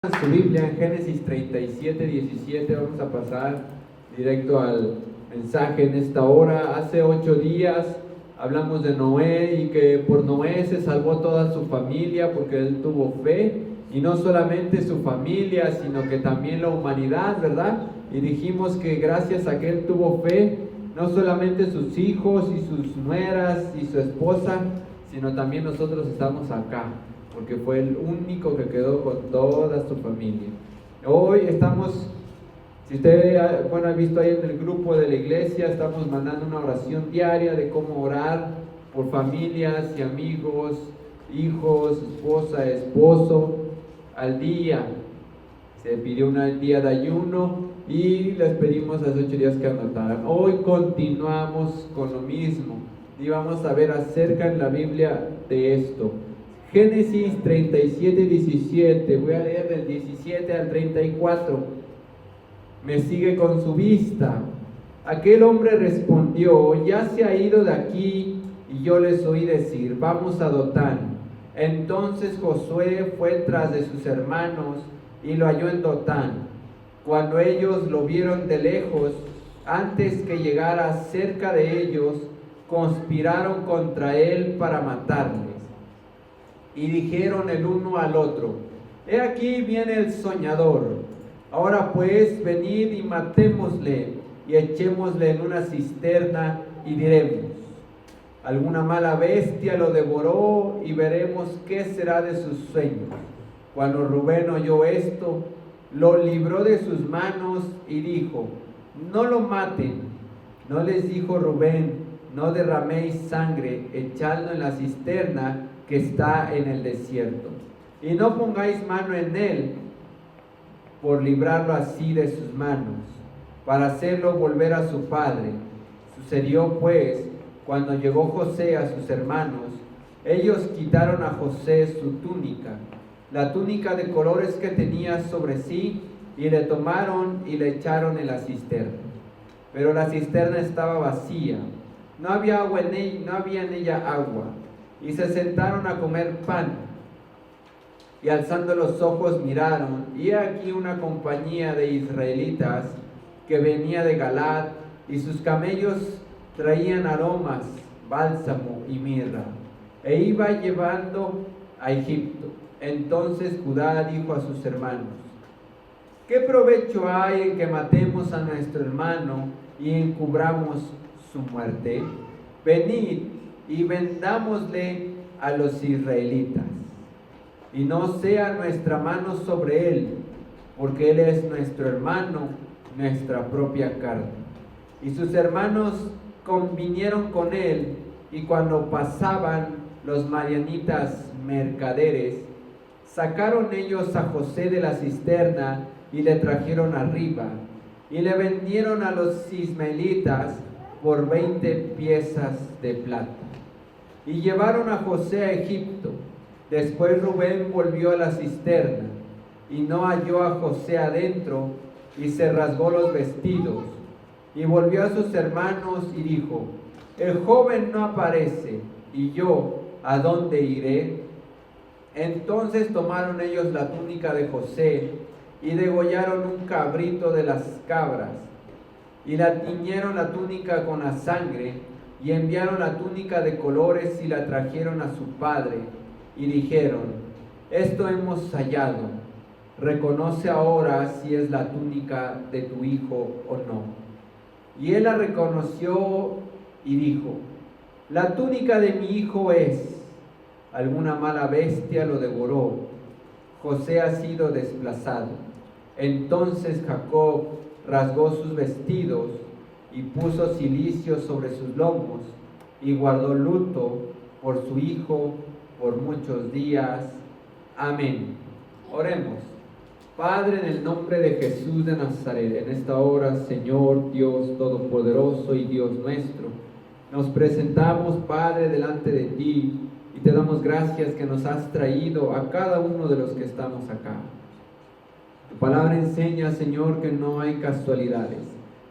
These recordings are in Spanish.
Su Biblia en Génesis 37, 17, vamos a pasar directo al mensaje en esta hora. Hace 8 días hablamos de Noé y que por Noé se salvó toda su familia porque él tuvo fe, y no solamente su familia, sino que también la humanidad, ¿verdad? Y dijimos que gracias a que él tuvo fe, no solamente sus hijos y sus nueras y su esposa, sino también nosotros estamos acá, porque fue el único que quedó con toda su familia. Hoy estamos, si usted ha visto ahí en el grupo de la iglesia, estamos mandando una oración diaria de cómo orar por familias y amigos, hijos, esposa, esposo, al día. Se pidió un día de ayuno y les pedimos hace 8 días que anotaran. Hoy continuamos con lo mismo y vamos a ver acerca en la Biblia de esto. Génesis 37, 17, voy a leer del 17 al 34. Me sigue con su vista. Aquel hombre respondió: ya se ha ido de aquí, y yo les oí decir: vamos a Dotán. Entonces Josué fue tras de sus hermanos y lo halló en Dotán. Cuando ellos lo vieron de lejos, antes que llegara cerca de ellos, conspiraron contra él para matarle. Y dijeron el uno al otro: he aquí viene el soñador. Ahora pues, venid y matémosle, y echémosle en una cisterna, y diremos: alguna mala bestia lo devoró, y veremos qué será de sus sueños. Cuando Rubén oyó esto, lo libró de sus manos y dijo: no lo maten. No les dijo Rubén: no derraméis sangre, echadlo en la cisterna que está en el desierto, y no pongáis mano en él, por librarlo así de sus manos, para hacerlo volver a su padre. Sucedió pues, cuando llegó José a sus hermanos, ellos quitaron a José su túnica, la túnica de colores que tenía sobre sí, y le tomaron y le echaron en la cisterna. Pero la cisterna estaba vacía, no había agua en ella, no había en ella agua. Y se sentaron a comer pan, y alzando los ojos miraron, y aquí una compañía de israelitas que venía de Galaad, y sus camellos traían aromas, bálsamo y mirra, e iba llevando a Egipto. Entonces Judá dijo a sus hermanos: ¿qué provecho hay en que matemos a nuestro hermano y encubramos su muerte? Venid y vendámosle a los israelitas, y no sea nuestra mano sobre él, porque él es nuestro hermano, nuestra propia carne. Y sus hermanos convinieron con él, y cuando pasaban los madianitas mercaderes, sacaron ellos a José de la cisterna y le trajeron arriba, y le vendieron a los ismaelitas por 20 piezas de plata. Y llevaron a José a Egipto. Después Rubén volvió a la cisterna, y no halló a José adentro, y se rasgó los vestidos. Y volvió a sus hermanos y dijo: el joven no aparece, y yo, ¿a dónde iré? Entonces tomaron ellos la túnica de José, y degollaron un cabrito de las cabras, y la tiñeron la túnica con la sangre, y enviaron la túnica de colores y la trajeron a su padre, y dijeron: esto hemos hallado, reconoce ahora si es la túnica de tu hijo o no. Y él la reconoció y dijo: la túnica de mi hijo es. Alguna mala bestia lo devoró. José ha sido desplazado. Entonces Jacob rasgó sus vestidos y puso cilicio sobre sus lomos, y guardó luto por su hijo por muchos días. Amén. Oremos. Padre, en el nombre de Jesús de Nazaret, en esta hora, Señor Dios Todopoderoso y Dios nuestro, nos presentamos, Padre, delante de ti, y te damos gracias que nos has traído a cada uno de los que estamos acá. Tu palabra enseña, Señor, que no hay casualidades.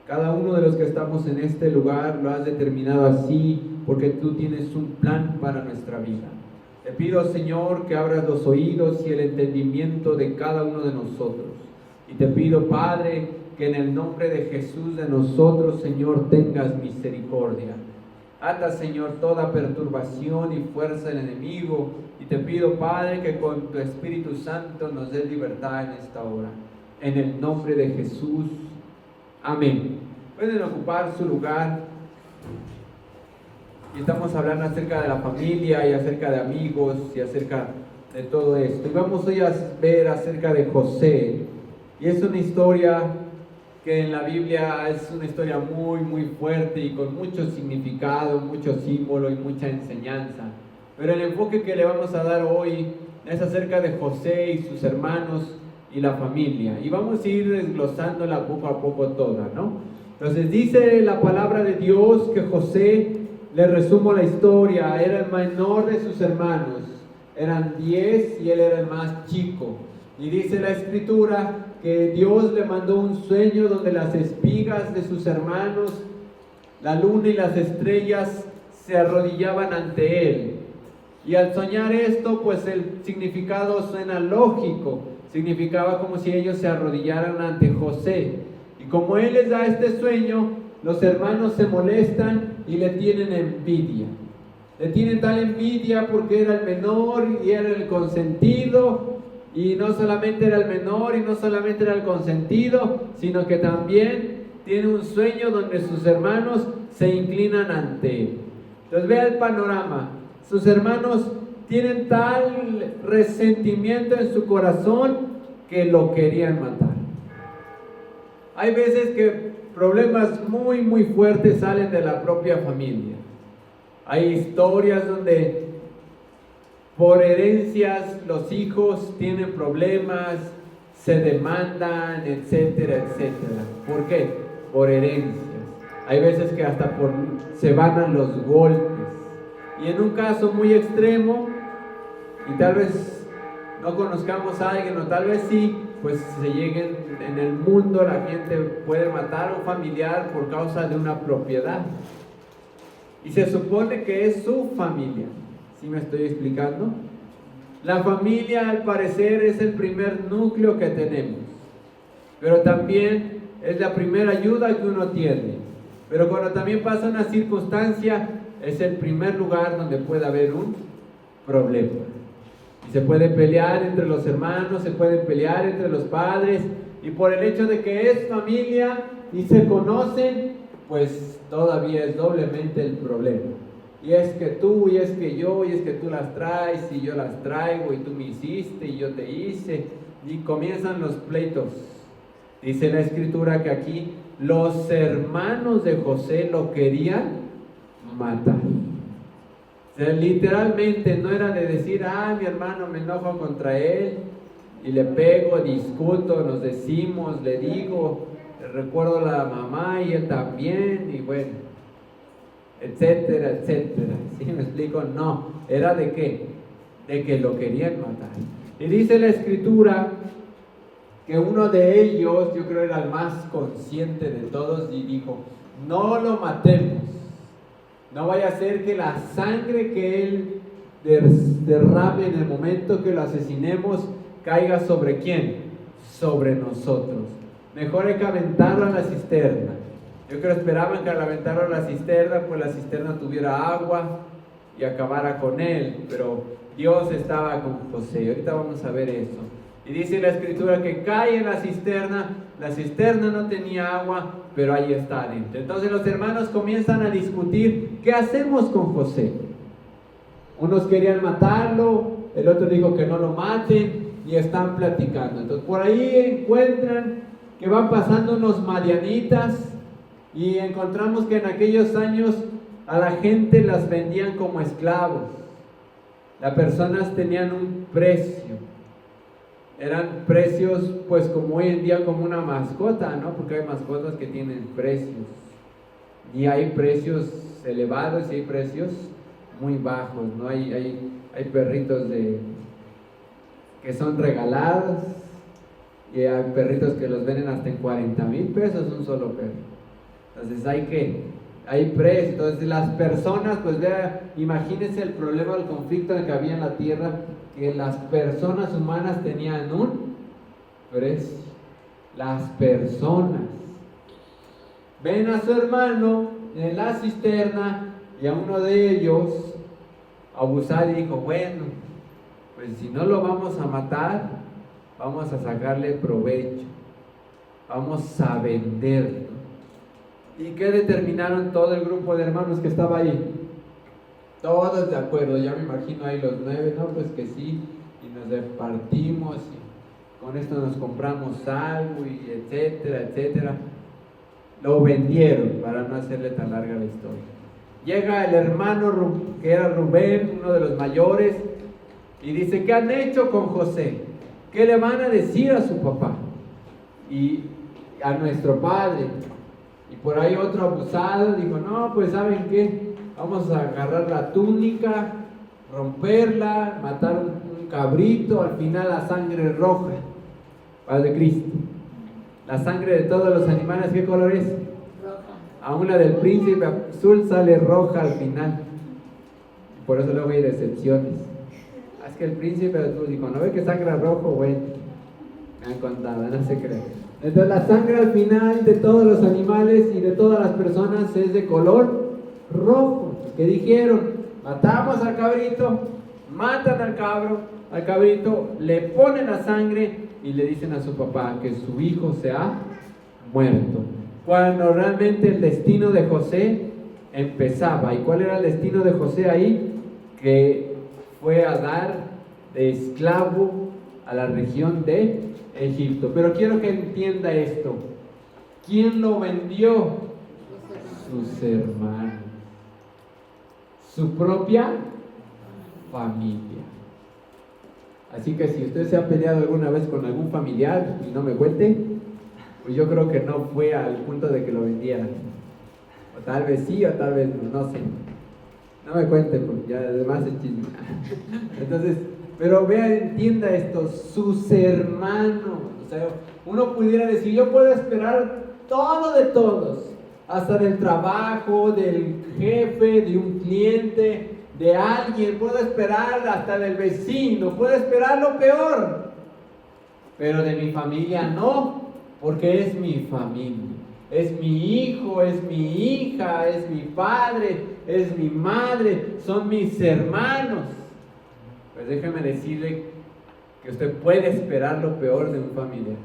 Cada uno de los que estamos en este lugar lo has determinado así, porque tú tienes un plan para nuestra vida. Te pido, Señor, que abras los oídos y el entendimiento de cada uno de nosotros. Y te pido, Padre, que en el nombre de Jesús de nosotros, Señor, tengas misericordia. Ata, Señor, toda perturbación y fuerza del enemigo. Y te pido, Padre, que con tu Espíritu Santo nos des libertad en esta hora. En el nombre de Jesús. Amén. Pueden ocupar su lugar. Y estamos hablando acerca de la familia y acerca de amigos y acerca de todo esto. Y vamos hoy a ver acerca de José. Y es una historia que en la Biblia es una historia muy, muy fuerte y con mucho significado, mucho símbolo y mucha enseñanza. Pero el enfoque que le vamos a dar hoy es acerca de José y sus hermanos y la familia. Y vamos a ir desglosándola poco a poco toda, ¿no? Entonces dice la palabra de Dios que José, le resumo la historia, era el menor de sus hermanos. Eran 10 y él era el más chico. Y dice la escritura que Dios le mandó un sueño donde las espigas de sus hermanos, la luna y las estrellas se arrodillaban ante él. Y al soñar esto, pues el significado suena lógico. Significaba como si ellos se arrodillaran ante José. Y como él les da este sueño, los hermanos se molestan y le tienen envidia. Le tienen tal envidia porque era el menor y era el consentido. Y no solamente era el menor y no solamente era el consentido, sino que también tiene un sueño donde sus hermanos se inclinan ante él. Entonces vea el panorama. Sus hermanos tienen tal resentimiento en su corazón que lo querían matar. Hay veces que problemas muy, muy fuertes salen de la propia familia. Hay historias donde por herencias los hijos tienen problemas, se demandan, etcétera, etcétera. ¿Por qué? Por herencias. Hay veces que hasta se van a los golpes. Y en un caso muy extremo, y tal vez no conozcamos a alguien, o tal vez sí, pues se lleguen en el mundo, la gente puede matar a un familiar por causa de una propiedad. Y se supone que es su familia. ¿Sí me estoy explicando? La familia, al parecer, es el primer núcleo que tenemos. Pero también es la primera ayuda que uno tiene. Pero cuando también pasa una circunstancia, es el primer lugar donde puede haber un problema. Y se puede pelear entre los hermanos, se pueden pelear entre los padres, y por el hecho de que es familia y se conocen, pues todavía es doblemente el problema. Y es que tú, y es que yo, y es que tú las traes, y yo las traigo, y tú me hiciste, y yo te hice, y comienzan los pleitos. Dice la escritura que aquí los hermanos de José lo querían matar. O sea, literalmente no era de decir, mi hermano, me enojo contra él y le pego, discuto, nos decimos, le digo, recuerdo a la mamá y él también, y bueno, etcétera, etcétera. ¿Sí me explico? No, era de qué, de que lo querían matar. Y dice la escritura que uno de ellos, yo creo era el más consciente de todos, y dijo, no lo matemos. No vaya a ser que la sangre que él derrame en el momento que lo asesinemos caiga sobre ¿quién? Sobre nosotros. Mejor hay que aventarlo a la cisterna. Yo creo que esperaban que al aventarlo a la cisterna, pues la cisterna tuviera agua y acabara con él. Pero Dios estaba con José. Ahorita vamos a ver eso. Y dice la escritura que cae en la cisterna no tenía agua, pero ahí está adentro. Entonces los hermanos comienzan a discutir, ¿qué hacemos con José? Unos querían matarlo, el otro dijo que no lo maten, y están platicando. Entonces por ahí encuentran que van pasando unos madianitas, y encontramos que en aquellos años a la gente las vendían como esclavos. Las personas tenían un precio. Eran precios, pues como hoy en día, como una mascota, ¿no? Porque hay mascotas que tienen precios. Y hay precios elevados y hay precios muy bajos, ¿no? Hay perritos que son regalados, y hay perritos que los venden hasta en 40,000 pesos un solo perro. Entonces hay que hay preso. Entonces las personas, pues vea, imagínense el problema del conflicto que había en la tierra, que las personas humanas tenían un precio. Las personas ven a su hermano en la cisterna y a uno de ellos abusar y dijo, bueno, pues si no lo vamos a matar, vamos a sacarle provecho, vamos a venderlo. ¿Y qué determinaron todo el grupo de hermanos que estaba ahí? Todos de acuerdo, ya me imagino ahí los 9, no, pues que sí, y nos repartimos, y con esto nos compramos algo, y etcétera, etcétera. Lo vendieron, para no hacerle tan larga la historia. Llega el hermano que era Rubén, uno de los mayores, y dice, ¿qué han hecho con José? ¿Qué le van a decir a su papá? Y a nuestro padre. Y por ahí otro abusado dijo, no, pues ¿saben qué? Vamos a agarrar la túnica, romperla, matar un cabrito, al final la sangre roja, Padre Cristo. La sangre de todos los animales, ¿qué color es? Roja. Aún la del príncipe azul sale roja al final. Por eso luego hay decepciones. Es que el príncipe azul dijo, ¿no ve que sangra rojo? Bueno, me han contado, no se cree. Entonces la sangre al final de todos los animales y de todas las personas es de color rojo. ¿Qué dijeron? Matamos al cabrito, matan al cabrito, le ponen la sangre y le dicen a su papá que su hijo se ha muerto. Cuando realmente el destino de José empezaba. ¿Y cuál era el destino de José ahí? Que fue a dar de esclavo a la región de Egipto. Pero quiero que entienda esto. ¿Quién lo vendió? Sus hermanos. Su propia familia. Así que si usted se ha peleado alguna vez con algún familiar y no me cuente, pues yo creo que no fue al punto de que lo vendieran. O tal vez sí, o tal vez no sé. No me cuente, porque ya además es chisme. Entonces, pero vea, entienda esto, sus hermanos. O sea, uno pudiera decir, yo puedo esperar todo de todos, hasta del trabajo, del jefe, de un cliente, de alguien, puedo esperar hasta del vecino, puedo esperar lo peor, pero de mi familia no, porque es mi familia, es mi hijo, es mi hija, es mi padre, es mi madre, son mis hermanos. Pues déjeme decirle que usted puede esperar lo peor de un familiar,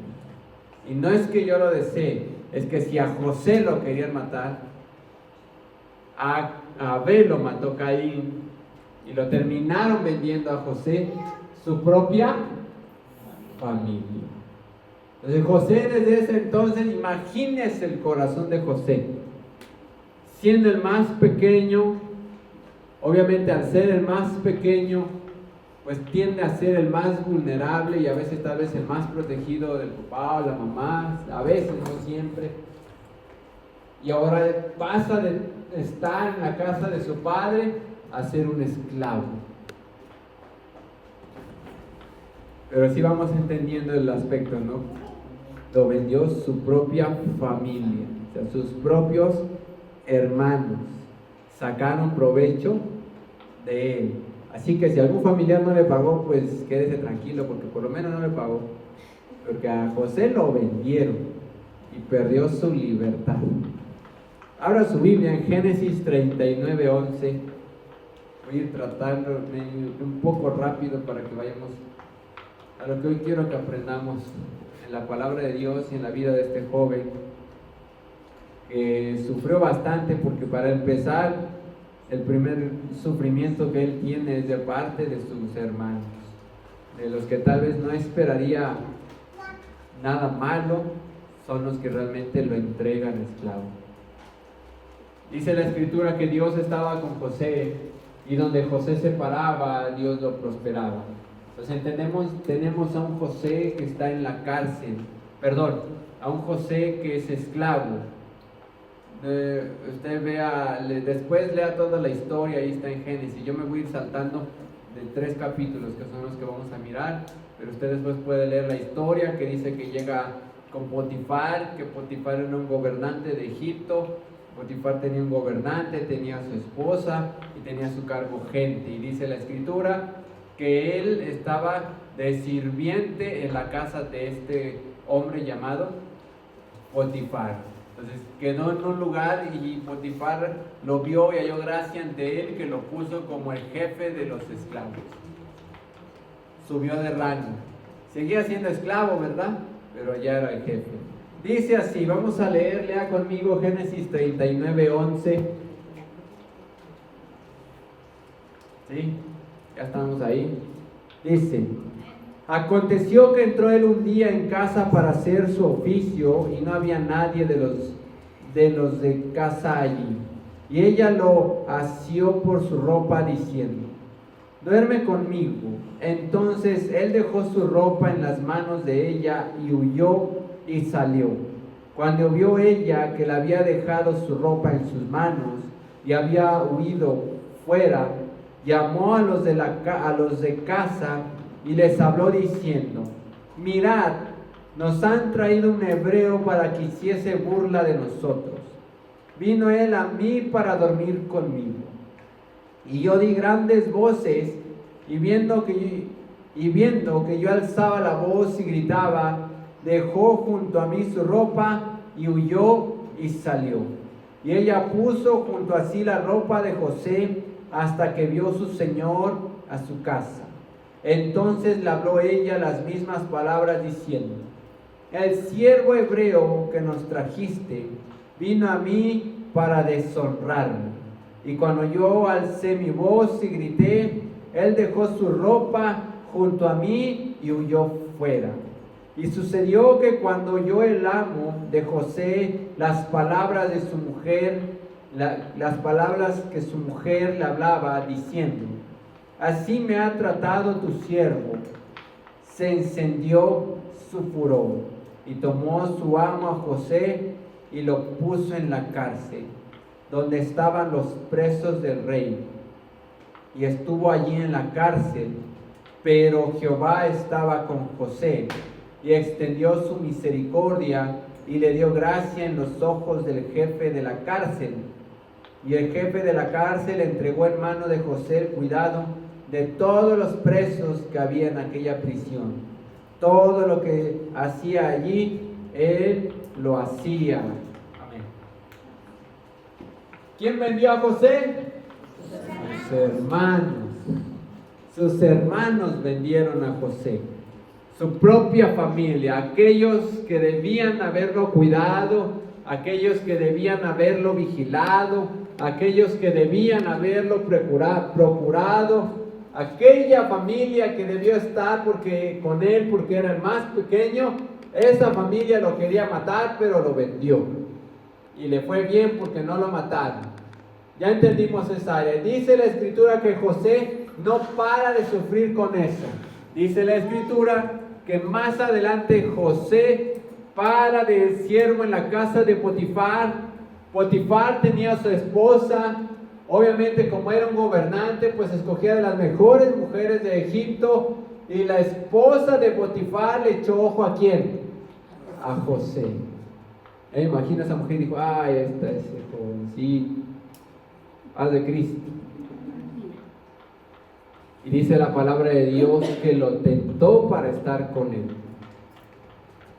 y no es que yo lo desee, es que si a José lo querían matar, a Abel lo mató Caín y lo terminaron vendiendo a José, su propia familia. Entonces José, desde ese entonces, imagínese el corazón de José, siendo el más pequeño. Obviamente al ser el más pequeño, pues tiende a ser el más vulnerable y a veces tal vez el más protegido del papá o la mamá, a veces, no siempre. Y ahora pasa de estar en la casa de su padre a ser un esclavo. Pero así vamos entendiendo el aspecto, ¿no? Lo vendió su propia familia, o sea, sus propios hermanos sacaron provecho de él. Así que si algún familiar no le pagó, pues quédese tranquilo, porque por lo menos no le pagó. Porque a José lo vendieron y perdió su libertad. Abra su Biblia en Génesis 39:11. Voy a ir tratando un poco rápido para que vayamos a lo que hoy quiero que aprendamos en la palabra de Dios y en la vida de este joven que sufrió bastante, porque para empezar, el primer sufrimiento que él tiene es de parte de sus hermanos, de los que tal vez no esperaría nada malo, son los que realmente lo entregan esclavo. Dice la Escritura que Dios estaba con José y donde José se paraba, Dios lo prosperaba. Entonces tenemos a un José que está en la cárcel, a un José que es esclavo. Usted vea, después lea toda la historia, ahí está en Génesis. Yo me voy a ir saltando de 3 capítulos que son los que vamos a mirar, pero usted después puede leer la historia que dice que llega con Potifar, que Potifar era un gobernante de Egipto, Potifar tenía un gobernante, tenía a su esposa y tenía a su cargo gente. Y dice la escritura que él estaba de sirviente en la casa de este hombre llamado Potifar. Entonces quedó en un lugar y Potifar lo vio y halló gracia ante él, que lo puso como el jefe de los esclavos. Subió de rango. Seguía siendo esclavo, ¿verdad? Pero ya era el jefe. Dice así, vamos a leer, lea conmigo Génesis 39:11. ¿Sí? Ya estamos ahí. Dice: aconteció que entró él un día en casa para hacer su oficio, y no había nadie de los de casa allí. Y ella lo asió por su ropa, diciendo: duerme conmigo. Entonces él dejó su ropa en las manos de ella y huyó y salió. Cuando vio ella que le había dejado su ropa en sus manos y había huido fuera, llamó a los de casa y les habló diciendo: mirad, nos han traído un hebreo para que hiciese burla de nosotros. Vino él a mí para dormir conmigo. Y yo di grandes voces, y viendo que yo alzaba la voz y gritaba, dejó junto a mí su ropa y huyó y salió. Y ella puso junto a sí la ropa de José hasta que vio su señor a su casa. Entonces le habló ella las mismas palabras diciendo: el siervo hebreo que nos trajiste vino a mí para deshonrarme. Y cuando yo alcé mi voz y grité, él dejó su ropa junto a mí y huyó fuera. Y sucedió que cuando oyó el amo de José las palabras de su mujer, las palabras que su mujer le hablaba, diciendo: así me ha tratado tu siervo, se encendió su furor, y tomó su amo a José y lo puso en la cárcel, donde estaban los presos del rey. Y estuvo allí en la cárcel, pero Jehová estaba con José, y extendió su misericordia, y le dio gracia en los ojos del jefe de la cárcel. Y el jefe de la cárcel entregó en mano de José el cuidado de todos los presos que había en aquella prisión. Todo lo que hacía allí, él lo hacía. Amén. ¿Quién vendió a José? Sus hermanos. Sus hermanos vendieron a José. Su propia familia, aquellos que debían haberlo cuidado, aquellos que debían haberlo vigilado, aquellos que debían haberlo procurado, aquella familia que debió estar con él porque era el más pequeño. Esa familia lo quería matar, pero lo vendió. Y le fue bien porque no lo mataron. Ya entendimos esa área. Dice la escritura que José no para de sufrir con eso. Dice la escritura que más adelante José para de siervo en la casa de Potifar. Potifar tenía a su esposa. Obviamente, como era un gobernante, pues escogía de las mejores mujeres de Egipto. Y la esposa de Potifar le echó ojo ¿a quién? A José. Imagina esa mujer y dijo: ay, esta es el jovencito, haz de Cristo. Y dice la palabra de Dios que lo tentó para estar con él.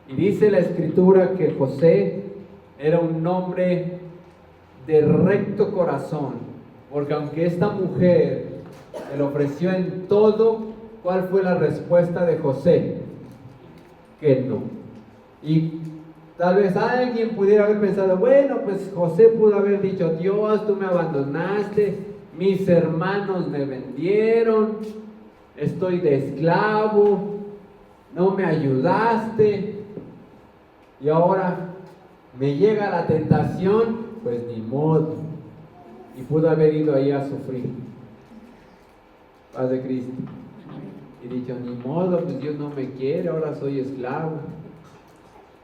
Y dice la escritura que José era un hombre de recto corazón, porque aunque esta mujer le ofreció en todo, ¿cuál fue la respuesta de José? Que no. Y tal vez alguien pudiera haber pensado: bueno, pues José pudo haber dicho: Dios, tú me abandonaste, mis hermanos me vendieron, estoy de esclavo, no me ayudaste, y ahora me llega la tentación, pues ni modo. Y pudo haber ido ahí a sufrir. Paz de Cristo. Y dicho: ni modo, pues Dios no me quiere, ahora soy esclavo.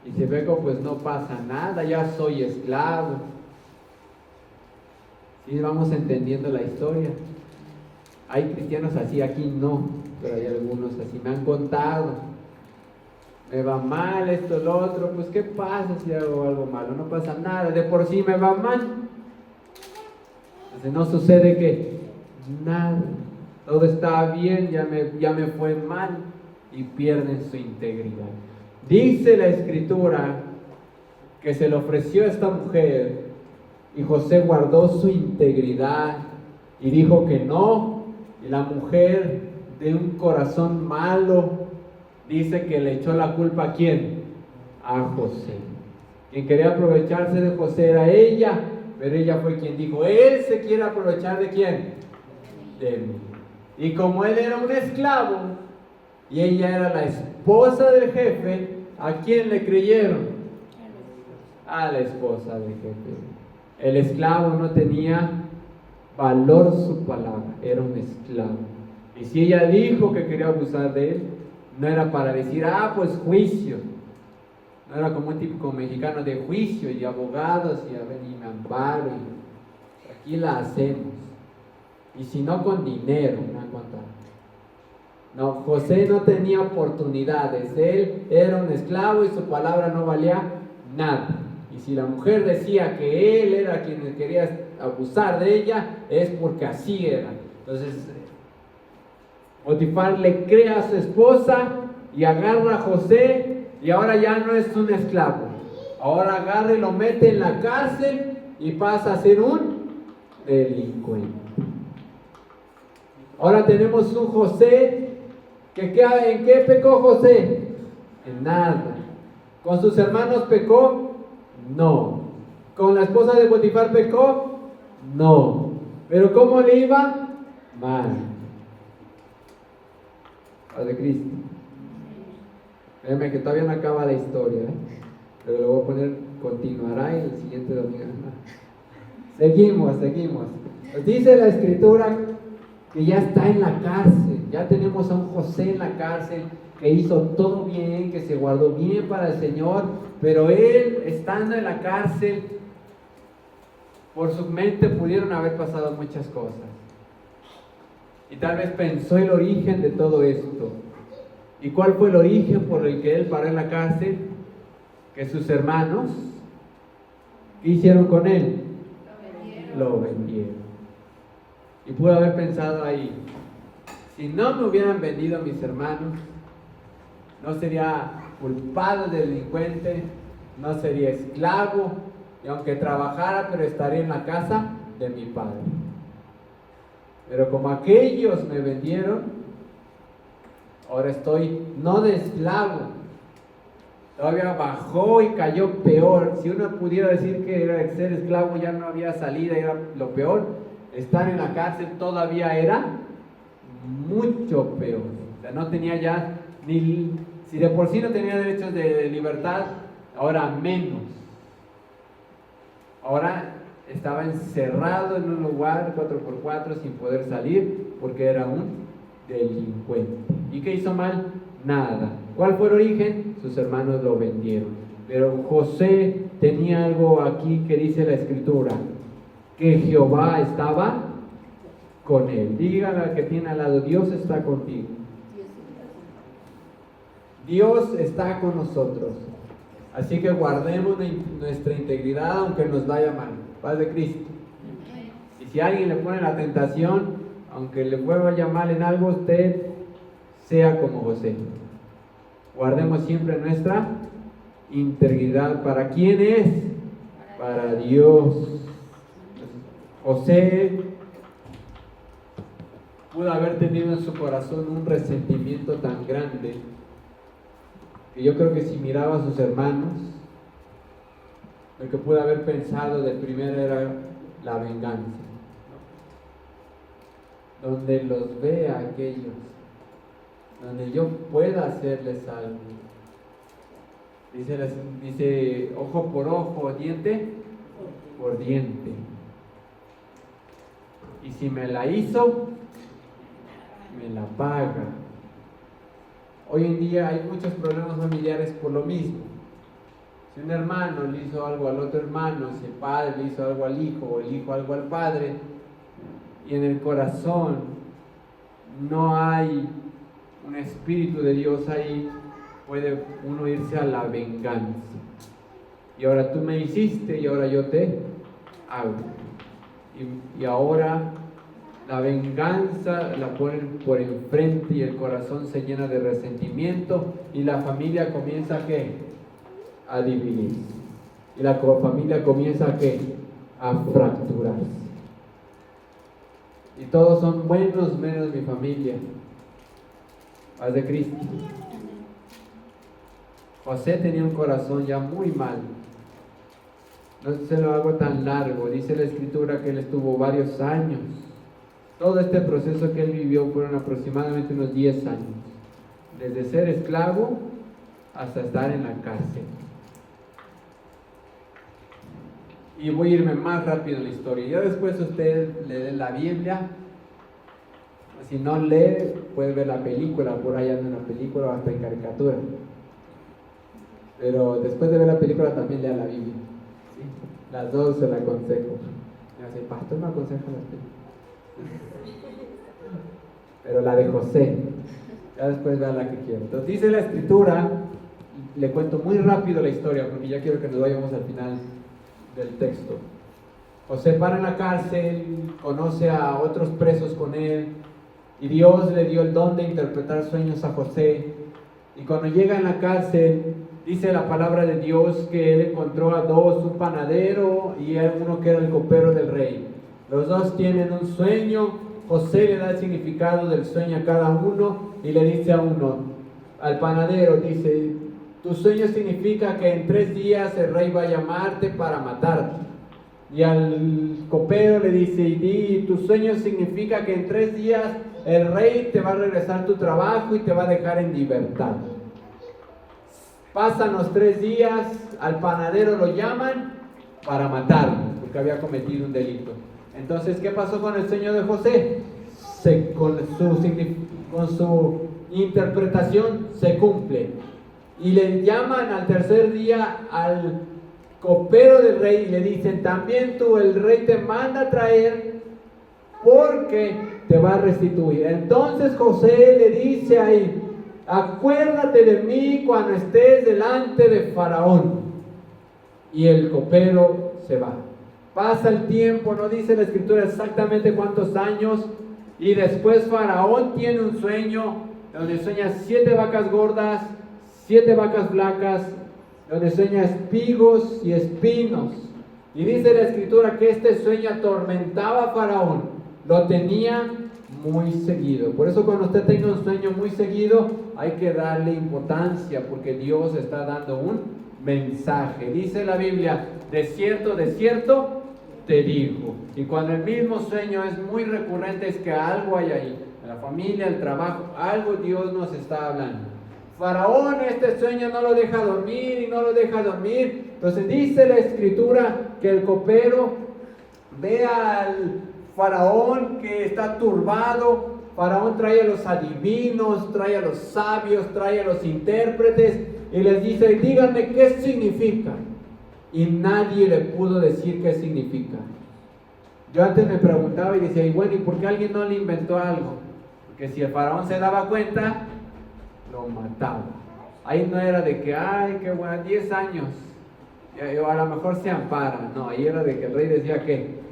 Y si vengo, pues no pasa nada, ya soy esclavo. Y vamos entendiendo la historia. Hay cristianos así, aquí no, pero hay algunos así, me han contado: me va mal esto, lo otro. Pues ¿qué pasa si hago algo malo? No pasa nada, de por sí me va mal. Entonces no sucede que nada, todo está bien, ya me fue mal, y pierden su integridad. Dice la Escritura que se le ofreció a esta mujer y José guardó su integridad y dijo que no, y la mujer de un corazón malo dice que le echó la culpa ¿a quién? A José. Quien quería aprovecharse de José era ella, pero ella fue quien dijo, él se quiere aprovechar ¿de quién? De mí. Y como él era un esclavo y ella era la esposa del jefe, ¿a quién le creyeron? A la esposa del jefe. El esclavo no tenía valor su palabra, era un esclavo. Y si ella dijo que quería abusar de él, no era para decir, pues juicio. No era como un típico mexicano de juicio y abogados y a ver, y me amparo. Y aquí la hacemos. Y si no con dinero, me han contado. No, José no tenía oportunidades. Él era un esclavo y su palabra no valía nada. Y si la mujer decía que él era quien quería abusar de ella, es porque así era. Entonces, Potifar le cree a su esposa y agarra a José, y ahora ya no es un esclavo. Ahora agarra y lo mete en la cárcel y pasa a ser un delincuente. Ahora tenemos un José que ¿en qué pecó José? En nada. ¿Con sus hermanos pecó? No. ¿Con la esposa de Potifar pecó? No. ¿Pero cómo le iba? Mal. Padre Cristo. Créeme que todavía no acaba la historia, pero lo voy a poner, continuará en el siguiente domingo. Seguimos. Nos dice la Escritura que ya está en la cárcel. Ya tenemos a un José en la cárcel que hizo todo bien, que se guardó bien para el Señor, pero él, estando en la cárcel, por su mente pudieron haber pasado muchas cosas. Y tal vez pensó el origen de todo esto. ¿Y cuál fue el origen por el que él paró en la cárcel? Que sus hermanos, ¿qué hicieron con él? Lo vendieron. Y pudo haber pensado ahí, si no me hubieran vendido mis hermanos, no sería culpado de delincuente, no sería esclavo, y aunque trabajara, pero estaría en la casa de mi padre. Pero como aquellos me vendieron, ahora estoy no de esclavo, todavía bajó y cayó peor. Si uno pudiera decir que era ser esclavo ya no había salida, era lo peor, estar en la cárcel todavía era mucho peor. O sea, no tenía ya ni, si de por sí no tenía derechos de libertad, ahora menos. Ahora estaba encerrado en un lugar 4x4 sin poder salir porque era un delincuente. ¿Y qué hizo mal? Nada. ¿Cuál fue el origen? Sus hermanos lo vendieron. Pero José tenía algo aquí que dice la Escritura, que Jehová estaba con él. Dígale al que tiene al lado, Dios está contigo. Dios está con nosotros. Así que guardemos nuestra integridad aunque nos vaya mal. Paz de Cristo. Y si alguien le pone la tentación, aunque le vaya mal en algo, usted sea como José. Guardemos siempre nuestra integridad. ¿Para quién es? Para Dios. José pudo haber tenido en su corazón un resentimiento tan grande que yo creo que si miraba a sus hermanos, lo que pudo haber pensado de primero era la venganza. Donde los vea aquellos, donde yo pueda hacerles algo. Dice ojo por ojo, diente por diente. Y si me la hizo, me la paga. Hoy en día hay muchos problemas familiares por lo mismo. Si un hermano le hizo algo al otro hermano, si el padre le hizo algo al hijo o el hijo algo al padre, y en el corazón no hay un espíritu de Dios ahí, puede uno irse a la venganza. Y ahora tú me hiciste y ahora yo te hago. y ahora la venganza la ponen por enfrente y el corazón se llena de resentimiento y la familia comienza ¿a qué? A dividirse. Y la familia comienza ¿a qué? A fracturarse. Y todos son buenos menos mi familia. Paz de Cristo. José tenía un corazón ya muy mal. No se lo hago tan largo. Dice la escritura que él estuvo varios años. Todo este proceso que él vivió fueron aproximadamente unos 10 años. Desde ser esclavo hasta estar en la cárcel. Y voy a irme más rápido en la historia. Ya después usted lee la Biblia. Si no lee, puede ver la película. Por allá en una película o hasta en caricatura. Pero después de ver la película también lea la Biblia. ¿Sí? Las dos se la aconsejo. Me hace, pastor, me aconseja las películas. Pero la de José, ya después vea la que quiero. Entonces dice la escritura, le cuento muy rápido la historia porque ya quiero que nos vayamos al final del texto. José para en la cárcel, conoce a otros presos con él y Dios le dio el don de interpretar sueños a José. Y cuando llega en la cárcel, dice la palabra de Dios que él encontró a dos, un panadero y uno que era el copero del rey. Los dos tienen un sueño. José le da el significado del sueño a cada uno y le dice a uno, al panadero, dice, tu sueño significa que en 3 días el rey va a llamarte para matarte. Y al copero le dice, y tu sueño significa que en 3 días el rey te va a regresar tu trabajo y te va a dejar en libertad. Pasan los 3 días, al panadero lo llaman para matarlo, porque había cometido un delito. Entonces, ¿qué pasó con el sueño de José? Con su interpretación se cumple. Y le llaman al 3er día al copero del rey y le dicen, también tú, el rey te manda a traer porque te va a restituir. Entonces José le dice ahí, acuérdate de mí cuando estés delante de Faraón. Y el copero se va. Pasa el tiempo, no dice la escritura exactamente cuántos años, y después Faraón tiene un sueño donde sueña 7 vacas gordas, 7 vacas flacas, donde sueña espigos y espinos. Y dice la escritura que este sueño atormentaba a Faraón, lo tenía muy seguido. Por eso cuando usted tenga un sueño muy seguido, hay que darle importancia, porque Dios está dando un mensaje. Dice la Biblia, de cierto, te digo. Y cuando el mismo sueño es muy recurrente, es que algo hay ahí, en la familia, el trabajo, algo Dios nos está hablando. Faraón este sueño no lo deja dormir y no lo deja dormir. Entonces dice la escritura que el copero ve al Faraón que está turbado. Faraón trae a los adivinos, trae a los sabios, trae a los intérpretes y les dice, díganme qué significa. Y nadie le pudo decir qué significa. Yo antes me preguntaba y decía, y bueno, ¿y por qué alguien no le inventó algo? Porque si el faraón se daba cuenta, lo mataba. Ahí no era de que, ay, qué bueno, 10 años, o a lo mejor se ampara. No, ahí era de que el rey decía que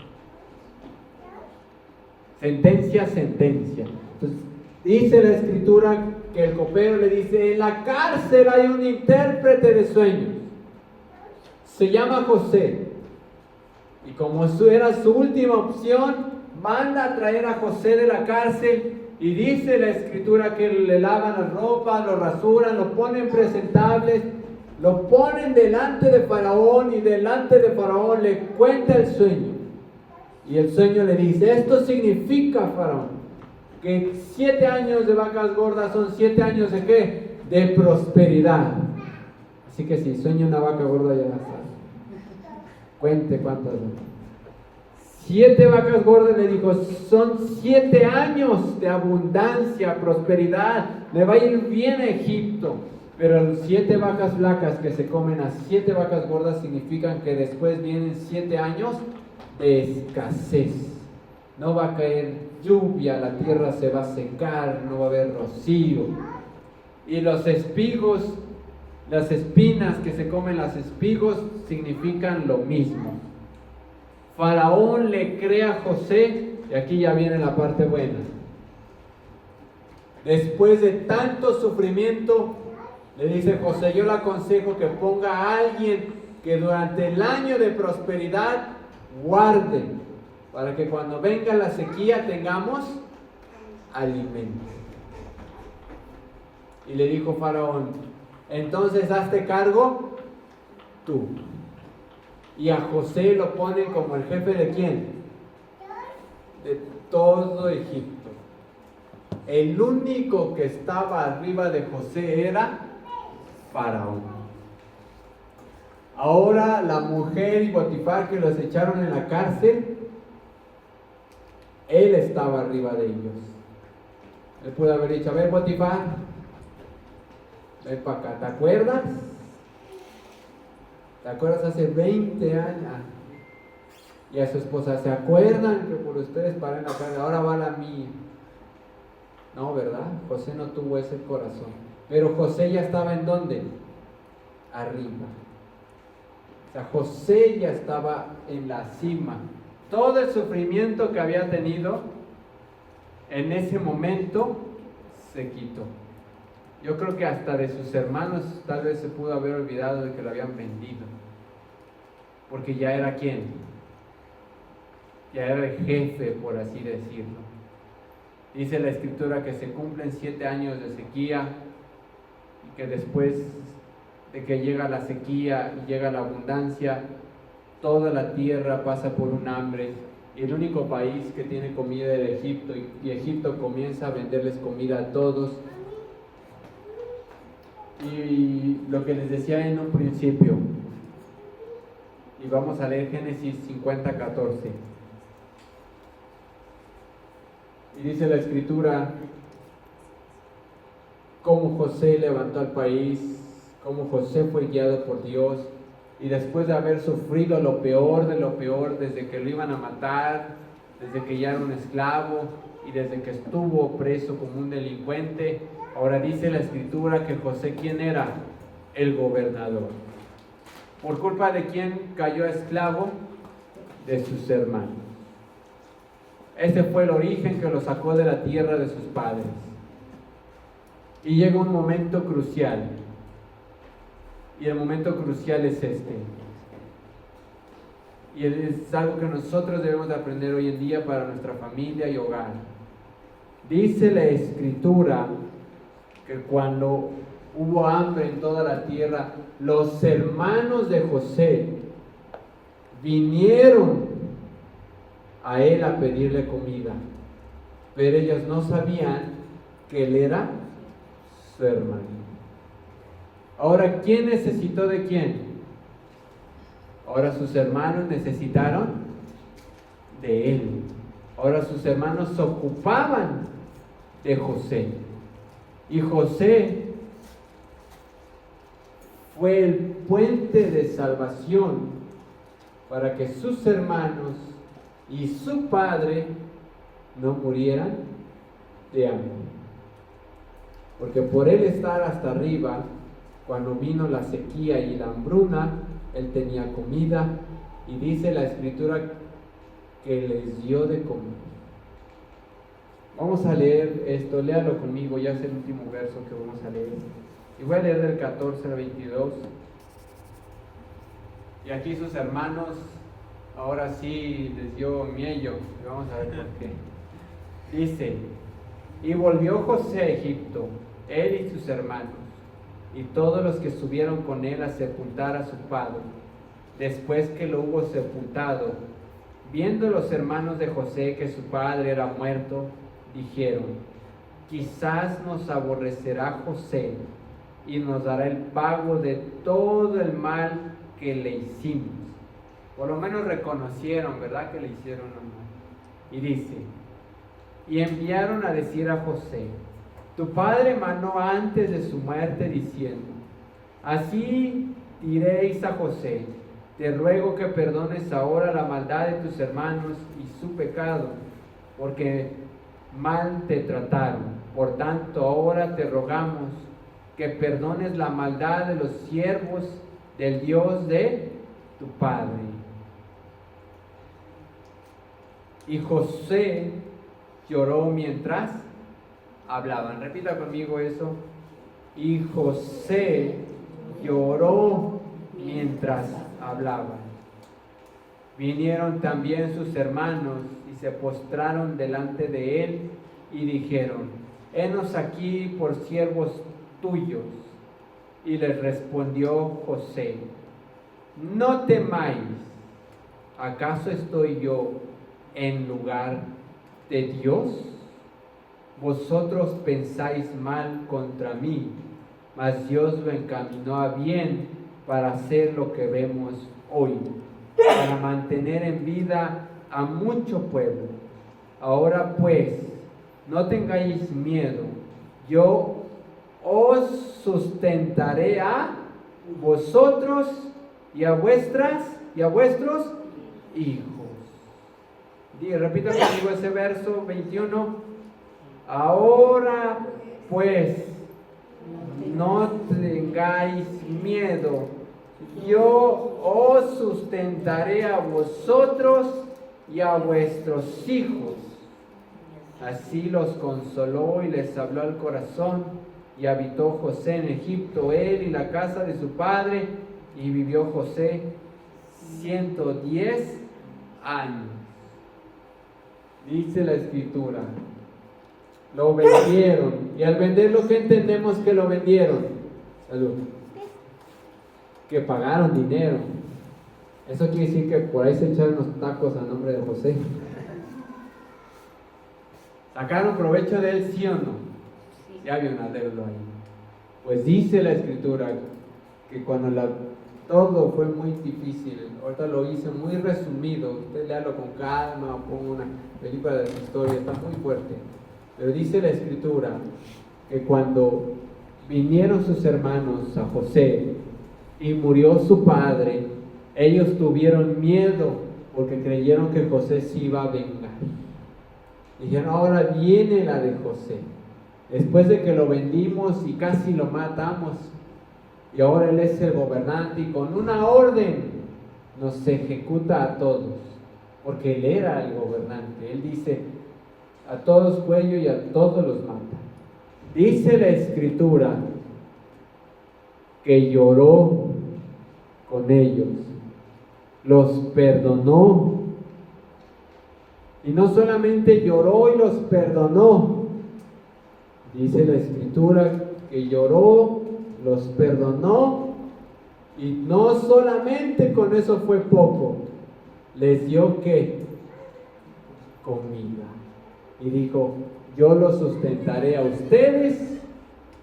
sentencia. Entonces, dice la escritura que el copero le dice, en la cárcel hay un intérprete de sueños. Se llama José. Y como eso era su última opción, manda a traer a José de la cárcel. Y dice la escritura que le lavan las ropas, lo rasuran, lo ponen presentables, lo ponen delante de Faraón y delante de Faraón le cuenta el sueño. Y el sueño le dice, esto significa, Faraón, que 7 años de vacas gordas son 7 años de ¿qué? De prosperidad. Así que si sueña una vaca gorda ya la sabe. Cuente cuántas son. 7 vacas gordas, le dijo, son 7 años de abundancia, prosperidad, le va a ir bien a Egipto. Pero 7 vacas flacas que se comen a 7 vacas gordas significan que después vienen 7 años de escasez. No va a caer lluvia, la tierra se va a secar, no va a haber rocío. Y los espigos, las espinas que se comen los espigos significan lo mismo. Faraón le cree a José, y aquí ya viene la parte buena. Después de tanto sufrimiento, le dice José: yo le aconsejo que ponga a alguien que durante el año de prosperidad guarde, para que cuando venga la sequía tengamos alimento. Y le dijo Faraón: entonces hazte cargo tú. Y a José lo ponen como el jefe ¿de quién? De todo Egipto. El único que estaba arriba de José era Faraón. Ahora la mujer y Potifar, que los echaron en la cárcel, él estaba arriba de ellos. Él pudo haber dicho: a ver, Potifar, ven para acá, ¿te acuerdas? ¿Te acuerdas hace 20 años? Y a su esposa: ¿se acuerdan que por ustedes paré en la cárcel? Ahora va la mía. No, ¿verdad? José no tuvo ese corazón. Pero José ya estaba ¿en dónde? Arriba. O sea, José ya estaba en la cima. Todo el sufrimiento que había tenido en ese momento se quitó. Yo creo que hasta de sus hermanos tal vez se pudo haber olvidado de que lo habían vendido. Porque ya era ¿quién? Ya era el jefe, por así decirlo. Dice la Escritura que se cumplen 7 años de sequía y que después de que llega la sequía y llega la abundancia, toda la tierra pasa por un hambre, y el único país que tiene comida es Egipto, y Egipto comienza a venderles comida a todos. Y lo que les decía en un principio, y vamos a leer Génesis 50:14. Y dice la Escritura cómo José levantó al país, cómo José fue guiado por Dios, y después de haber sufrido lo peor de lo peor, desde que lo iban a matar, desde que ya era un esclavo y desde que estuvo preso como un delincuente, ahora dice la Escritura que José, ¿quién era? El gobernador. ¿Por culpa de quién cayó esclavo? De sus hermanos. Ese fue el origen que lo sacó de la tierra de sus padres. Y llega un momento crucial. Y el momento crucial es este. Y es algo que nosotros debemos de aprender hoy en día para nuestra familia y hogar. Dice la Escritura que cuando hubo hambre en toda la tierra, los hermanos de José vinieron a él a pedirle comida, pero ellos no sabían que él era su hermano. Ahora, ¿quién necesitó de quién? Ahora sus hermanos necesitaron de él. Ahora sus hermanos se ocupaban de José. Y José fue el puente de salvación para que sus hermanos y su padre no murieran de hambre. Porque por él estar hasta arriba, cuando vino la sequía y la hambruna, él tenía comida, y dice la Escritura que les dio de comer. Vamos a leer esto, léalo conmigo, ya es el último verso que vamos a leer. Y voy a leer del 14 al 22. Y aquí sus hermanos, ahora sí les dio miedo, y vamos a ver por qué. Dice: y volvió José a Egipto, él y sus hermanos, y todos los que estuvieron con él a sepultar a su padre. Después que lo hubo sepultado, viendo los hermanos de José que su padre era muerto, dijeron: quizás nos aborrecerá José y nos dará el pago de todo el mal que le hicimos. Por lo menos reconocieron, ¿verdad?, que le hicieron un mal. Y dice: y enviaron a decir a José: tu padre mandó antes de su muerte diciendo: así diréis a José, te ruego que perdones ahora la maldad de tus hermanos y su pecado, porque mal te trataron. Por tanto, ahora te rogamos que perdones la maldad de los siervos del Dios de tu padre. Y José lloró mientras hablaban. Repita conmigo eso. Y José lloró mientras hablaban. Vinieron también sus hermanos y se postraron delante de él y dijeron: henos aquí por siervos tuyos. Y les respondió José: no temáis, ¿acaso estoy yo en lugar de Dios? Vosotros pensáis mal contra mí, mas Dios lo encaminó a bien para hacer lo que vemos hoy, para mantener en vida a mucho pueblo. Ahora pues, no tengáis miedo, yo os sustentaré a vosotros y a vuestros hijos. Repita conmigo ese verso 21. Ahora pues, no tengáis miedo, yo os sustentaré a vosotros y a vuestros hijos. Así los consoló y les habló al corazón, y habitó José en Egipto, él y la casa de su padre, y vivió José 110 años. Dice la Escritura, lo vendieron, y al venderlo, ¿qué entendemos que lo vendieron? Salud. Que pagaron dinero. Eso quiere decir que por ahí se echaron los tacos a nombre de José. ¿Sacaron provecho de él, sí o no? Ya había una deuda ahí. Pues dice la Escritura que cuando todo fue muy difícil, ahorita lo hice muy resumido, usted léalo con calma o ponga una película de su historia, está muy fuerte. Pero dice la Escritura que cuando vinieron sus hermanos a José y murió su padre, ellos tuvieron miedo porque creyeron que José se iba a vengar. Dijeron: ahora viene la de José. Después de que lo vendimos y casi lo matamos, y ahora él es el gobernante y con una orden nos ejecuta a todos, porque él era el gobernante. Él dice: a todos cuello y a todos los mata. Dice la Escritura que lloró con ellos, los perdonó, y no solamente lloró y los perdonó, dice la Escritura que lloró, los perdonó, y no solamente con eso fue poco, les dio ¿qué? Comida. Y dijo: yo los sustentaré a ustedes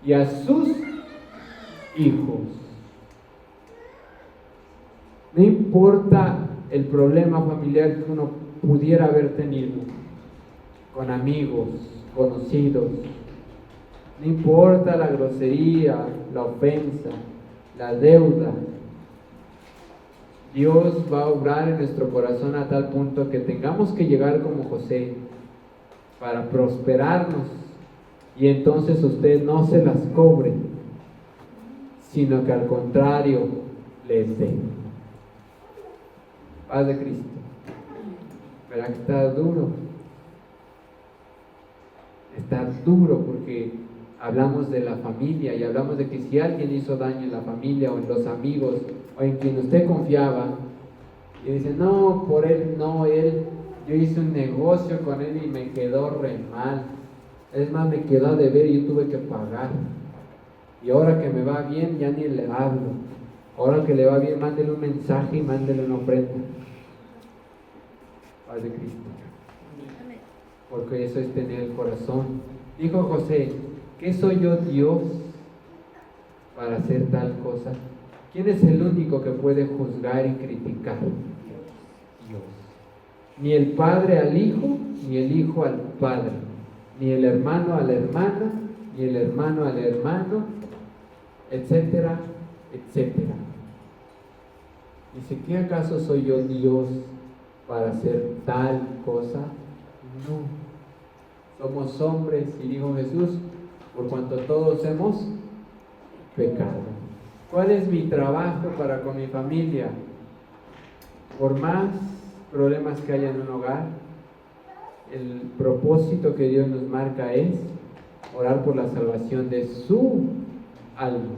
y a sus hijos. No importa el problema familiar que uno pudiera haber tenido, con amigos, conocidos, no importa la grosería, la ofensa, la deuda, Dios va a obrar en nuestro corazón a tal punto que tengamos que llegar como José para prosperarnos, y entonces usted no se las cobre, sino que al contrario les dé. Paz de Cristo. ¿Verdad que está duro? Está duro porque hablamos de la familia y hablamos de que si alguien hizo daño en la familia o en los amigos o en quien usted confiaba, y dice: no, por él no, yo hice un negocio con él y me quedó re mal, es más, me quedó a deber y yo tuve que pagar, y ahora que me va bien ya ni le hablo, ahora que le va bien mándele un mensaje y mándele una ofrenda. Paz de Cristo, porque eso es tener el corazón. Dijo José: ¿qué soy yo, Dios, para hacer tal cosa? ¿Quién es el único que puede juzgar y criticar? Dios. Ni el padre al hijo, ni el hijo al padre, ni el hermano a la hermana, ni el hermano al hermano, etcétera, etcétera. Dice: ¿qué acaso soy yo, Dios, para hacer tal cosa? No. Somos hombres, y dijo Jesús: por cuanto todos hemos pecado. ¿Cuál es mi trabajo para con mi familia? Por más problemas que haya en un hogar, el propósito que Dios nos marca es orar por la salvación de su alma.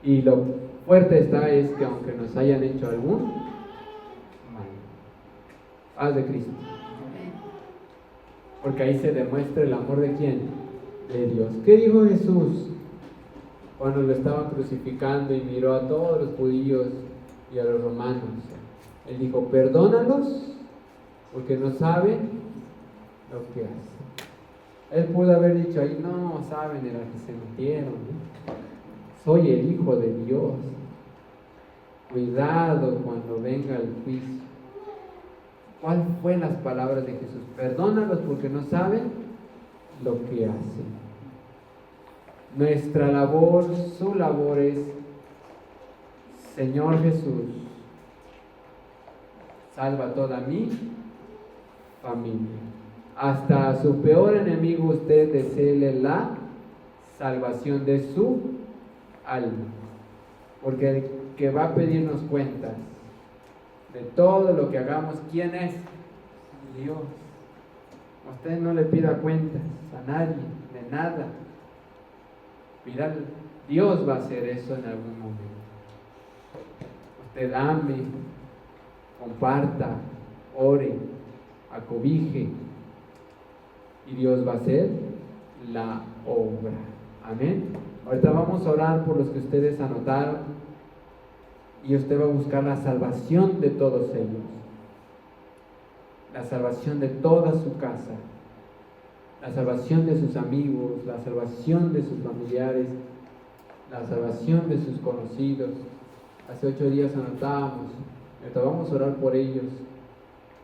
Y lo fuerte está es que aunque nos hayan hecho algún mal, paz de Cristo. Porque ahí se demuestra el amor de ¿quién? De Dios. ¿Qué dijo Jesús cuando lo estaban crucificando y miró a todos los judíos y a los romanos? Él dijo, perdónalos porque no saben lo que hacen. Él pudo haber dicho ahí, no saben en la que se metieron, soy el Hijo de Dios, cuidado cuando venga el juicio. ¿Cuál fue las palabras de Jesús? Perdónalos porque no saben lo que hacen. Nuestra labor, su labor es, Señor Jesús, salva toda mi familia. Hasta a su peor enemigo usted deséele la salvación de su alma. Porque el que va a pedirnos cuentas de todo lo que hagamos, ¿quién es? Dios. Usted no le pida cuentas a nadie, de nada. Mira, Dios va a hacer eso en algún momento. Usted ame, comparta, ore, acobije, y Dios va a hacer la obra. Amén. Ahorita vamos a orar por los que ustedes anotaron, y usted va a buscar la salvación de todos ellos, la salvación de toda su casa, la salvación de sus amigos, la salvación de sus familiares, la salvación de sus conocidos. Hace 8 días anotábamos, ahorita vamos a orar por ellos,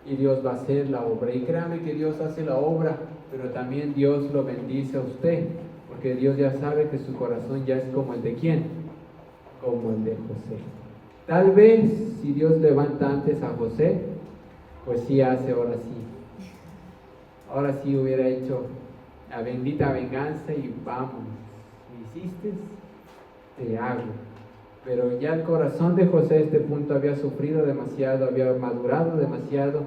y Dios va a hacer la obra. Y créame que Dios hace la obra, pero también Dios lo bendice a usted, porque Dios ya sabe que su corazón ya es como el de ¿quién? Como el de José. Tal vez si Dios levanta antes a José, pues sí hace ahora sí. Ahora sí hubiera hecho la bendita venganza y vamos, ¿me hiciste? Te hago. Pero ya el corazón de José a este punto había sufrido demasiado, había madurado demasiado,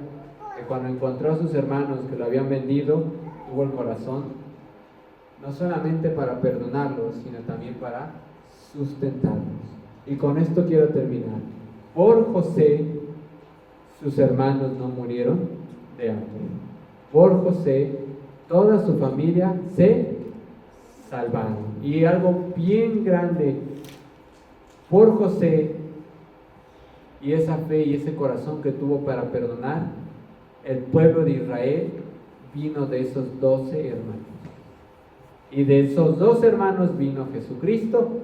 que cuando encontró a sus hermanos que lo habían vendido, tuvo el corazón no solamente para perdonarlos, sino también para sustentarlos. Y con esto quiero terminar. Por José, sus hermanos no murieron de hambre. Por José, toda su familia se salvaron. Y algo bien grande, por José y esa fe y ese corazón que tuvo para perdonar, el pueblo de Israel vino de esos 12 hermanos. Y de esos 2 hermanos vino Jesucristo,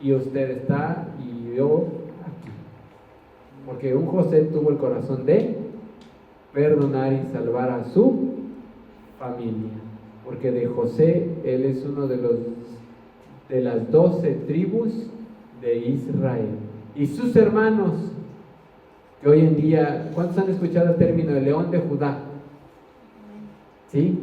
y usted está y yo aquí. Porque un José tuvo el corazón de perdonar y salvar a su familia. Porque de José, él es uno de las 12 tribus de Israel. Y sus hermanos, que hoy en día, ¿cuántos han escuchado el término de león de Judá? ¿Sí?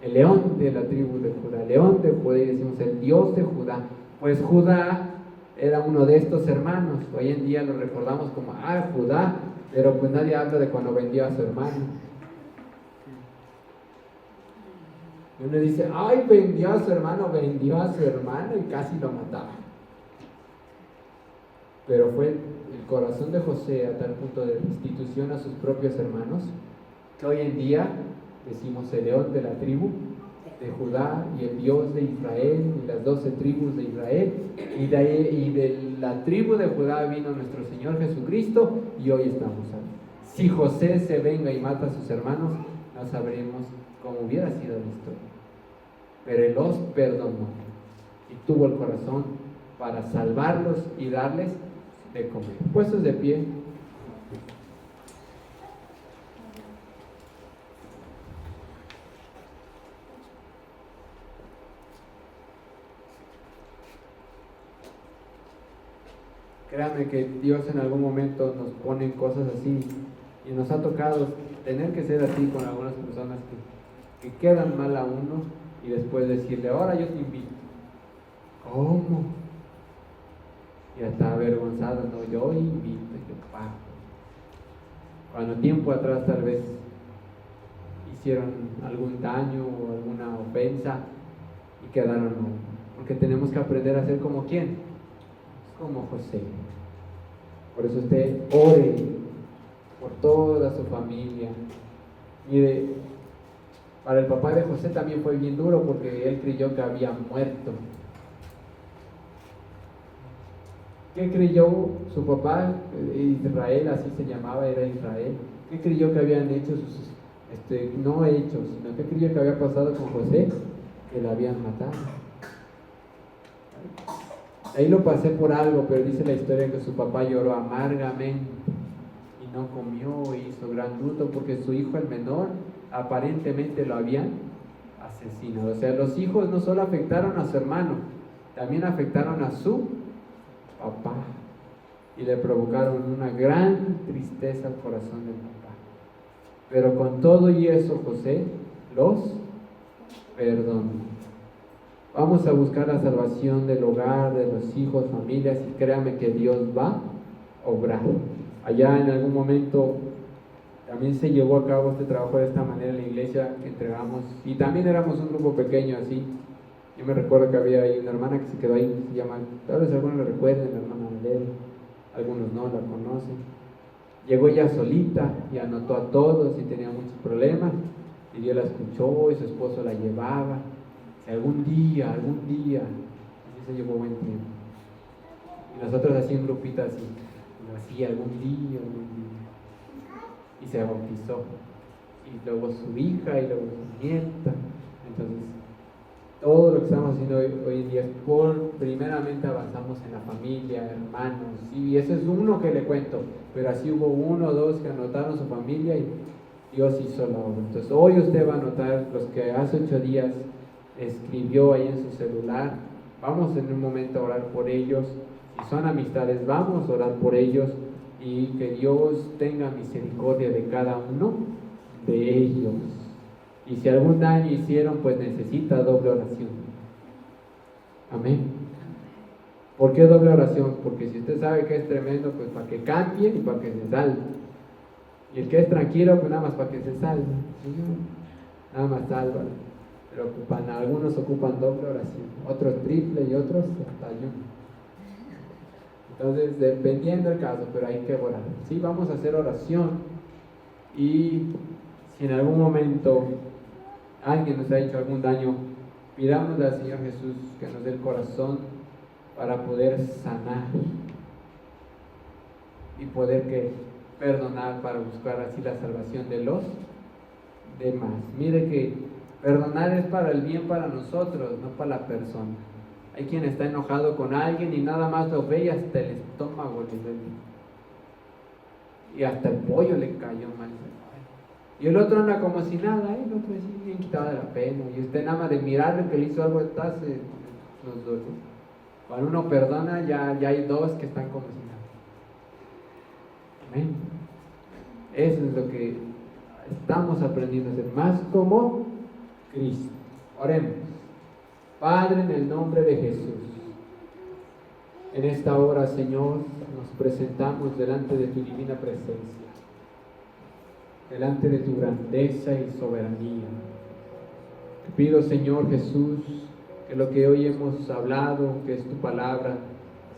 El león de la tribu de Judá, león de Judá, y decimos el Dios de Judá. Pues Judá era uno de estos hermanos. Hoy en día lo recordamos como Judá, pero pues nadie habla de cuando vendió a su hermano. Y uno dice, vendió a su hermano y casi lo mataba. Pero fue el corazón de José a tal punto de restitución a sus propios hermanos, que hoy en día decimos el león de la tribu de Judá y el Dios de Israel y las 12 tribus de Israel, y de la tribu de Judá vino nuestro Señor Jesucristo, y hoy estamos aquí. Si José se venga y mata a sus hermanos, no sabremos cómo hubiera sido la historia, pero Él los perdonó y tuvo el corazón para salvarlos y darles de comer. Puestos de pie. Créanme que Dios en algún momento nos pone en cosas así, y nos ha tocado tener que ser así con algunas personas que quedan mal a uno, y después decirle, ahora yo te invito. ¿Cómo? Y hasta avergonzado, no, yo invito, yo pago. cuando tiempo atrás tal vez hicieron algún daño o alguna ofensa y quedaron mal. Porque tenemos que aprender a ser como quién, como José. Por eso usted ore por toda su familia. Mire, para el papá de José también fue bien duro porque él creyó que había muerto. ¿Qué creyó su papá? Israel, así se llamaba, era Israel. ¿Qué creyó que habían hecho sus, no hechos, sino qué creyó que había pasado con José? Que lo habían matado. Ahí lo pasé por algo, pero dice la historia que su papá lloró amargamente y no comió, hizo gran luto porque su hijo el menor aparentemente lo habían asesinado. O sea, los hijos no solo afectaron a su hermano, también afectaron a su papá y le provocaron una gran tristeza al corazón del papá. Pero con todo y eso José los perdonó. Vamos a buscar la salvación del hogar, de los hijos, familias, y créame que Dios va a obrar. Allá en algún momento también se llevó a cabo este trabajo de esta manera en la iglesia que entregamos, y también éramos un grupo pequeño así. Yo me recuerdo que había ahí una hermana que se quedó ahí, se llama, tal vez algunos la recuerden, la hermana Andel, algunos no la conocen. Llegó ella solita y anotó a todos y tenía muchos problemas, y Dios la escuchó y su esposo la llevaba. Algún día, así se llevó buen tiempo. Y nosotros así en grupito así, así algún día. Y se bautizó. Y luego su hija y luego su nieta. Entonces, todo lo que estamos haciendo hoy en día es primeramente avanzamos en la familia, hermanos. Y ese es uno que le cuento, pero así hubo 1 o 2 que anotaron su familia y Dios hizo la obra. Entonces, hoy usted va a anotar los que hace 8 días escribió ahí en su celular. Vamos en un momento a orar por ellos. Si son amistades, vamos a orar por ellos y que Dios tenga misericordia de cada uno de ellos. Y si algún daño hicieron, pues necesita doble oración. Amén. ¿Por qué doble oración? Porque si usted sabe que es tremendo, pues para que cambie y para que se salve. Y el que es tranquilo, pues nada más para que se salve. Nada más sálvalo. Pero algunos ocupan doble oración, otros triple y otros hasta ayuno. Entonces, dependiendo del caso, pero hay que orar. Sí, vamos a hacer oración. Y si en algún momento alguien nos ha hecho algún daño, pidámosle al Señor Jesús que nos dé el corazón para poder sanar y poder perdonar, para buscar así la salvación de los demás. Mire que perdonar es para el bien para nosotros, no para la persona. Hay quien está enojado con alguien y nada más lo ve y hasta el estómago le duele. Y hasta el pollo le cayó mal. Y el otro anda como si nada, el otro es bien quitado de la pena. Y usted nada más de mirarle que le hizo algo, nos duele. Cuando uno perdona, ya hay 2 que están como si nada. Amén. Eso es lo que estamos aprendiendo a ser, más como Cristo. Oremos. Padre, en el nombre de Jesús, en esta hora, Señor, nos presentamos delante de tu divina presencia, delante de tu grandeza y soberanía. Te pido, Señor Jesús, que lo que hoy hemos hablado, que es tu palabra,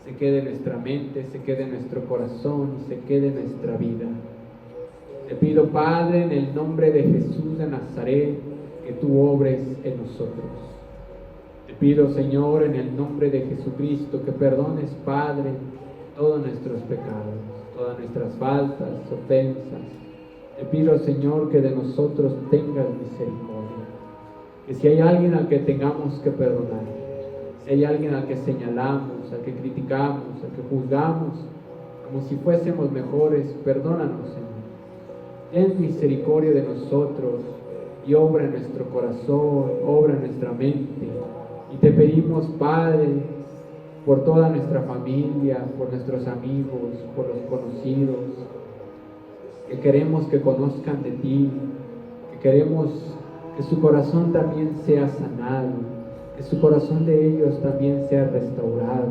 se quede en nuestra mente, se quede en nuestro corazón y se quede en nuestra vida. Te pido, Padre, en el nombre de Jesús de Nazaret, que tú obres en nosotros. Te pido, Señor, en el nombre de Jesucristo, que perdones, Padre, todos nuestros pecados, todas nuestras faltas, ofensas. Te pido, Señor, que de nosotros tengas misericordia. Que si hay alguien al que tengamos que perdonar, si hay alguien al que señalamos, al que criticamos, al que juzgamos, como si fuésemos mejores, perdónanos, Señor. Ten misericordia de nosotros y obra en nuestro corazón, obra en nuestra mente. Y te pedimos, Padre, por toda nuestra familia, por nuestros amigos, por los conocidos, que queremos que conozcan de ti, que queremos que su corazón también sea sanado, que su corazón de ellos también sea restaurado,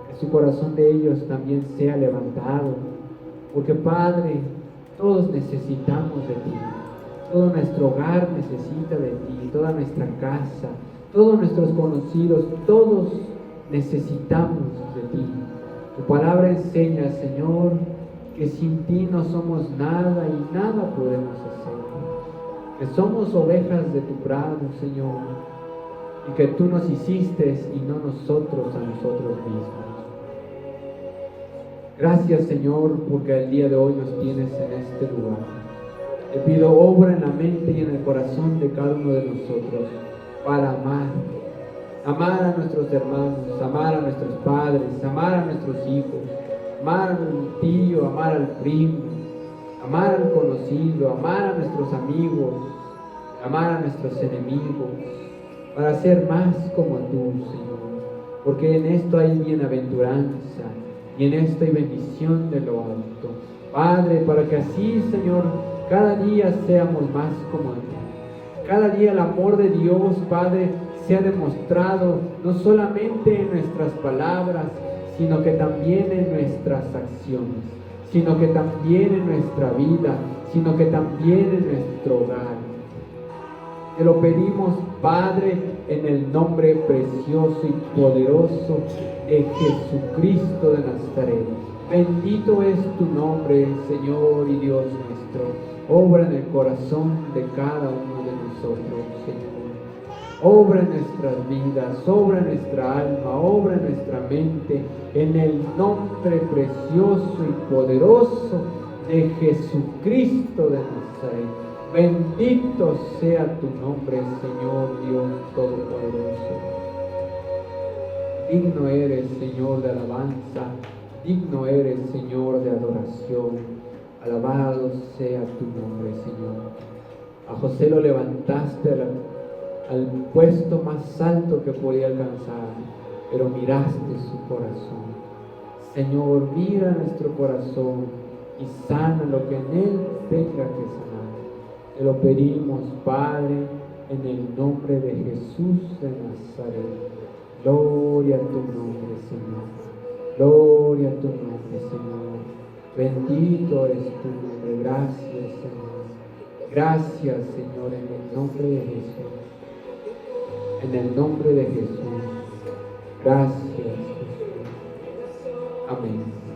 que su corazón de ellos también sea levantado. Porque, Padre, Todos necesitamos de ti. Todo nuestro hogar necesita de ti, toda nuestra casa, todos nuestros conocidos, todos necesitamos de ti. Tu palabra enseña, Señor, que sin ti no somos nada y nada podemos hacer. Que somos ovejas de tu prado, Señor, y que tú nos hiciste y no nosotros a nosotros mismos. Gracias, Señor, porque el día de hoy nos tienes en este lugar. Te pido, obra en la mente y en el corazón de cada uno de nosotros para amar a nuestros hermanos, amar a nuestros padres, amar a nuestros hijos, amar al tío, amar al primo, amar al conocido, amar a nuestros amigos, amar a nuestros enemigos, para ser más como tú, Señor, porque en esto hay bienaventuranza y en esto hay bendición de lo alto. Padre, para que así, Señor, cada día seamos más como tú. Cada día el amor de Dios, Padre, sea demostrado no solamente en nuestras palabras, sino que también en nuestras acciones, sino que también en nuestra vida, sino que también en nuestro hogar. Te lo pedimos, Padre, en el nombre precioso y poderoso de Jesucristo de Nazaret. Bendito es tu nombre, Señor y Dios nuestro. Obra en el corazón de cada uno de nosotros, Señor. Obra en nuestras vidas, obra en nuestra alma, obra en nuestra mente, en el nombre precioso y poderoso de Jesucristo de Nazaret. Bendito sea tu nombre, Señor Dios Todopoderoso. Digno eres, Señor, de alabanza, digno eres, Señor, de adoración. Alabado sea tu nombre, Señor. A José lo levantaste al puesto más alto que podía alcanzar, pero miraste su corazón. Señor, mira nuestro corazón y sana lo que en él tenga que sanar. Te lo pedimos, Padre, en el nombre de Jesús de Nazaret. Gloria a tu nombre, Señor. Gloria a tu nombre, Señor. Bendito es tu nombre. Gracias, Señor. Gracias, Señor, en el nombre de Jesús. En el nombre de Jesús. Gracias, Jesús. Amén.